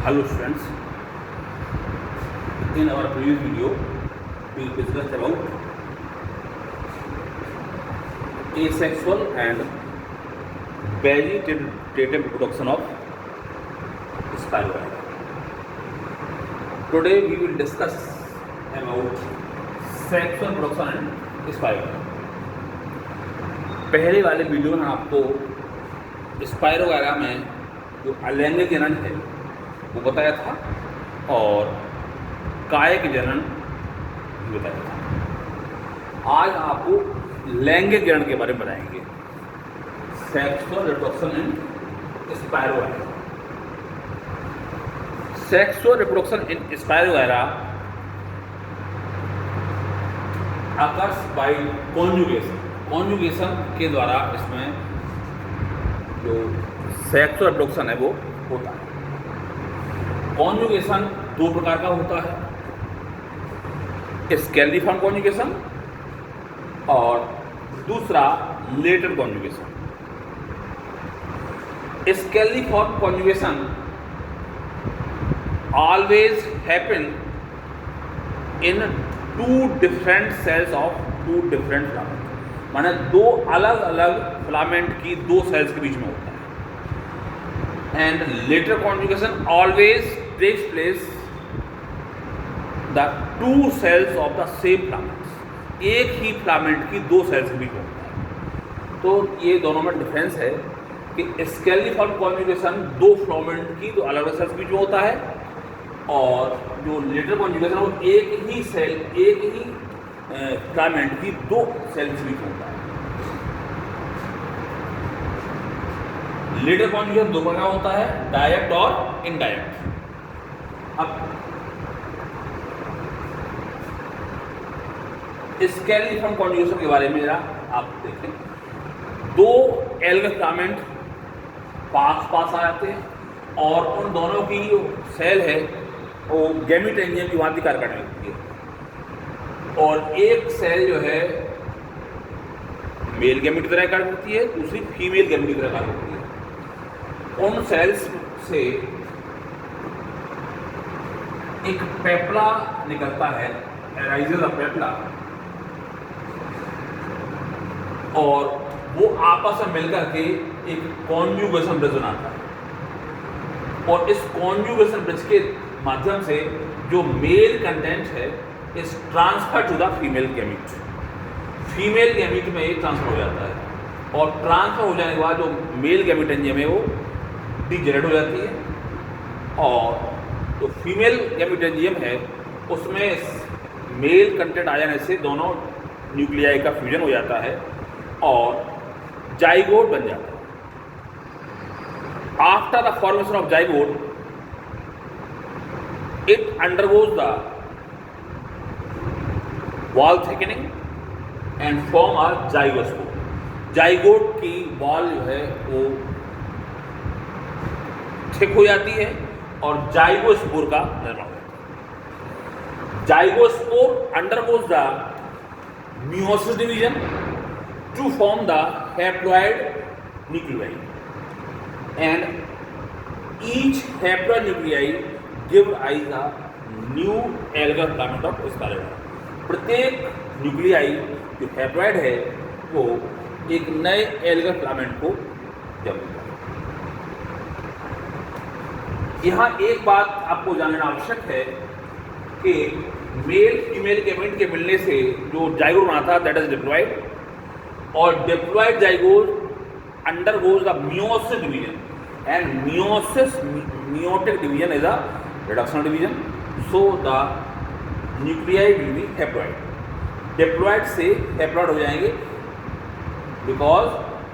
Hello students, in our previous video we discussed about asexual and vegetative reproduction of spirogyra. Today we will discuss about sexual reproduction and spirogyra. पहले वाले video में आपको spirogyra में जो अलैंगिक जनन है वो बताया था और कायिक जनन भी बताया था। आज आपको लैंगिक जनन के बारे में बताएंगे, sexual reproduction in spirogyra. Sexual reproduction in spirogyra occurs by conjugation के द्वारा इसमें जो सेक्सुअल रिप्रोडक्शन है वो होता है। कॉन्जुगेशन दो प्रकार का होता है, स्केलिफॉर्म कॉन्जुगेशन और दूसरा lateral conjugation. Scalariform conjugation always happen in two different cells of two different filament, माने दो अलग अलग फिलामेंट की दो सेल्स के बीच में होता है। And later conjugation always takes place the two cells of the same filaments, एक ही फिलामेंट की दो सेल्स के बीच में होता है। तो ये दोनों में डिफरेंस है कि स्केलिफॉर्म कॉन्जुगेशन दो फिलामेंट की दो अलग अलग सेल्स के बीच में होता है और जो लेटर कॉन्जुगेशन वो एक ही सेल, एक ही फिलामेंट की दो सेल्स के बीच में होता है। लेटर कॉन्जुगेशन दो प्रकार होता है, डायरेक्ट और इनडायरेक्ट। अब स्केलिफॉर्म कॉन्जुगेशन के बारे में जरा आप देखें। दो एल्गल फिलामेंट पास आ जाते हैं और उन दोनों की जो सेल है वो गैमीट एंजियम की भांति कार्य करने लगती है और एक सेल जो है मेल गैमीट की तरह कार्य करती है, दूसरी फीमेल गैमीट की तरह कार्य करती है। उन सेल्स से एक पेपला निकलता है, एराइजेस अ पेपला, और वो आपस में मिलकर के एक कॉन्जुगेशन ब्रिज बनाता है और इस कॉन्जुगेशन ब्रिज के माध्यम से जो मेल कंटेंट है is transfer to the female gamete, female gamete में ये ट्रांसफर हो जाता है और ट्रांसफर हो जाने के बाद जो मेल गैमीट एंजियम है वो डीजेनरेट हो जाती है और जो फीमेल गैमीट एंजियम है उसमें मेल कंटेंट आ जाने से दोनों न्यूक्लियाई का फ्यूजन हो जाता है और जाइगोट बन जाता है। After the formation of zygote it undergoes the wall thickening and form a zygospore. Zygote की वॉल जो है वो थिक हो जाती है और जाइगोस्पोर का निर्माण होता है। Zygospore undergoes the meiosis division to form the haploid nuclei and each haploid nuclei give rise a new algal filament of spirogyra। प्रत्येक न्यूक्लियाई जो हैप्लॉइड है वो एक नए एल्गल फिलामेंट को जन्म देता है। यहाँ एक बात आपको जानना आवश्यक है कि मेल फीमेल गैमीट के मिलने से जो जाइगोट बना था दैट इज डिप्लॉइड और diploid zygote undergoes the meiosis division and meiotic division is a reductional division, so the nuclei will be haploid. Diploid से हैप्लॉइड हो जाएंगे because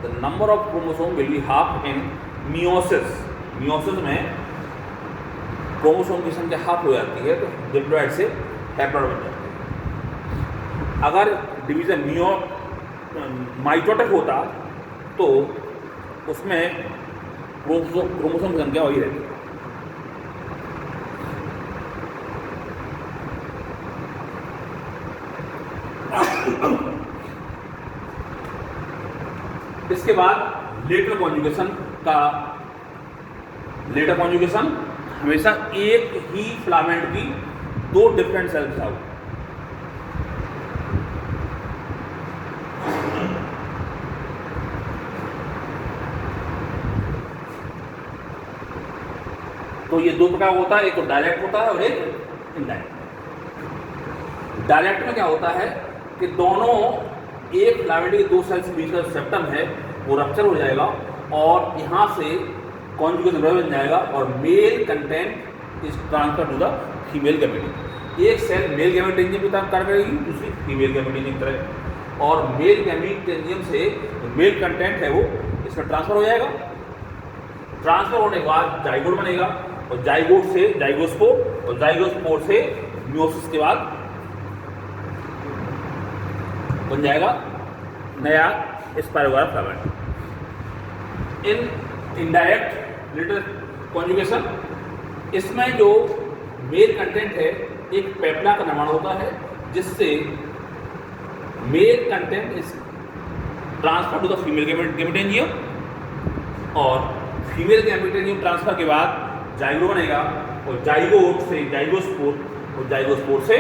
the number of chromosome will be half in meiosis। meiosis में chromosome की संख्या half हो जाती है तो डिप्लॉइड से हैप्लॉइड बन जाते हैं। अगर डिवीजन माइटोटिक होता तो उसमें क्रोमोसोम की संख्या वही रहती है। इसके बाद लेटर कॉन्जुगेशन हमेशा एक ही फिलामेंट की दो डिफरेंट सेल्स आओ। तो ये दो प्रकार होता है, एक तो डायरेक्ट होता है और एक इनडायरेक्ट। डायरेक्ट में क्या होता है कि दोनों एक फिलामेंट के दो सेल्स के बीच का सेप्टम है वो रप्चर हो जाएगा और यहाँ से कॉन्जुगेशन बन जाएगा और male content is transfer to the female gamete. एक सेल मेल गैमेटेंजियम की तरह कार्य करेगी, दूसरी फीमेल गैमेटेंजियम की तरह, और मेल गैमेटेंजियम से मेल कंटेंट है वो इसमें ट्रांसफर हो जाएगा। ट्रांसफर होने के बाद जाइगोट बनेगा और जाइगोट से जाइगोस्पोर और जाइगोस्पोर से मियोसिस के बाद बन जाएगा नया spirogyra filament. In indirect lateral conjugation इसमें जो मेल कंटेंट है एक पेप्ला का निर्माण होता है जिससे male content is transfer to the female gametangium और फीमेल गैमेटेंजियम ट्रांसफर के बाद जाइगो बनेगा और जाइगोट से जाइगोस्पोर और जाइगोस्पोर से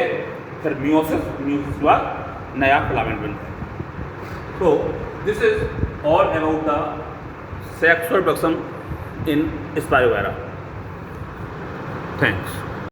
फिर मियोसिस, मियोसिस के बाद नया फिलामेंट बनता है। तो this is all about the sexual reproduction in Spirogyra. Thanks.